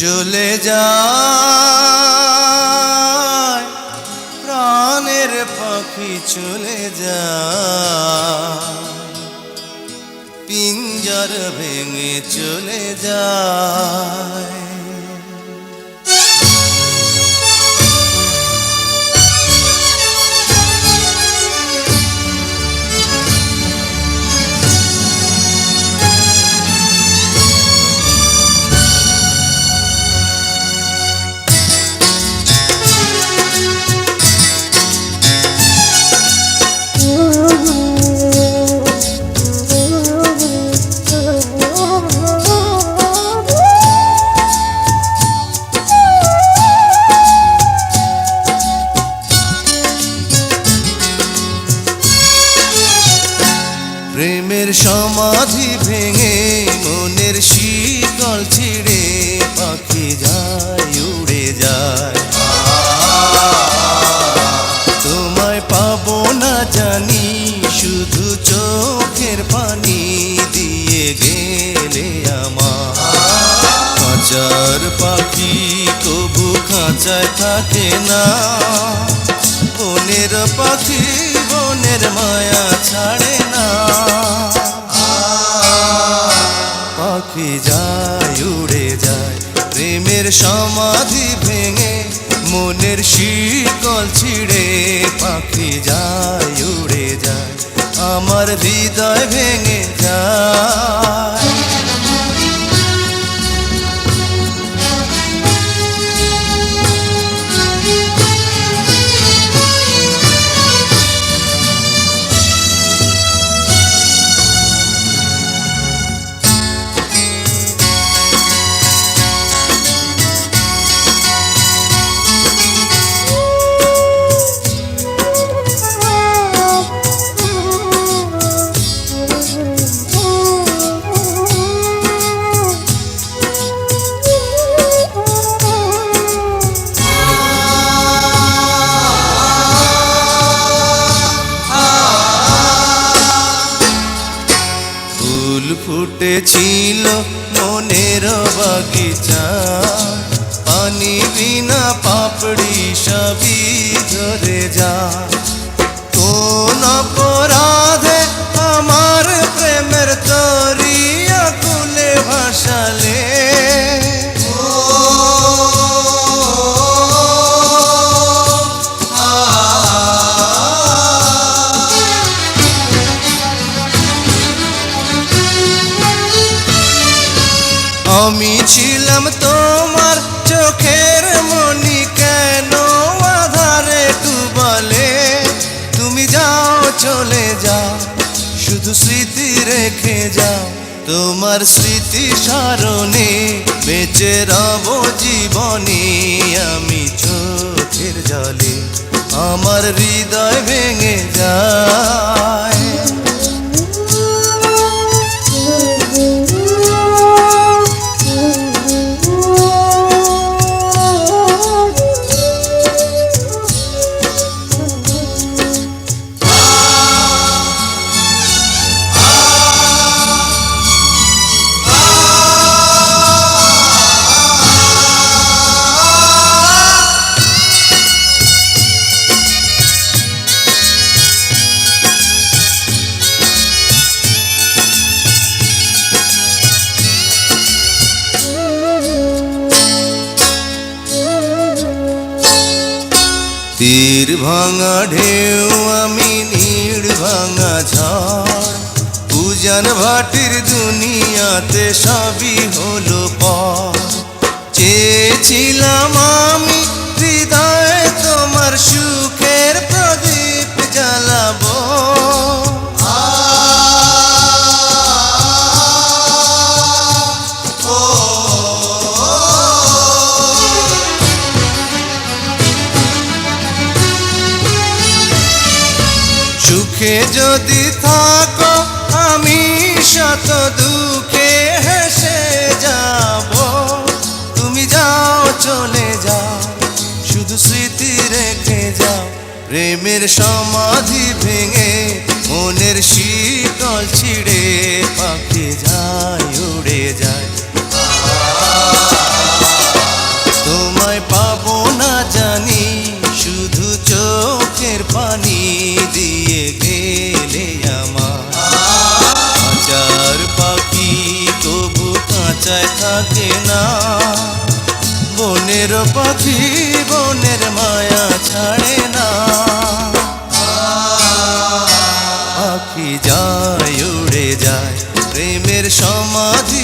চলে যায় প্রাণের পাখি চলে যায়, পিঞ্জর ভেঙে চলে যায়। প্রেমের সমাধি ভেঙে মনের শিকল ছিঁড়ে পাখি যায় উড়ে যায়। তোমায় পাবো না জানি শুধু চোখের পানি দিয়ে গেলে আমার। খাঁচার পাখি কবু খাঁচায় থাকে না, বনের পাখি বনের মায়া ছাড়ে না। পাখি যায় উড়ে যায় প্রেমের সমাধি ভেঙে মনের শিকল ছিঁড়ে পাখি যায় উড়ে যায়, আমার হৃদয় ভেঙে যায়। ফুটেছিল মনের বাগিচা, পানি বিনা পাপড়ি সবই ঝরে যায়। কোন অপরাধে আমার প্রেমের তরি আকুলে ভাসালে, আমি ছিলাম তোমার চোখের মনি, কেন আধারে ডুবালে? তুমি যাও চলে যাও শুধু স্মৃতি রেখে যাও, তোমার স্মৃতি স্মরণে বেঁচে রব জীবনে। আমি চোখের জলে আমার হৃদয় ভেঙে যায়। তীর ভাঙা ঢেউ আমি নীড় ভাঙা ঝড়, উজান ভাটির দুনিয়াতে সবই হলো পর। চেয়েছিলাম আমি হৃদয়ে তোমার সুখের প্রদীপ জ্বালাবো, সুখে যদি থাকো আমি শত দুঃখে হেসে যাব। তুমি যাও চলে যাও শুধু স্মৃতি রেখে যাও, প্রেমের সমাধি ভেঙে মনের শীতল ছিঁড়ে পাখি যায় উড়ে যায়। চোখের পানি দিয়ে গেলে আমার কাঁচার পাখি তবু কাঁচায় থাকে না বনের পাখি বনের মায়া ছাড়ে না পাখি যায় উড়ে যায় প্রেমের সমাধি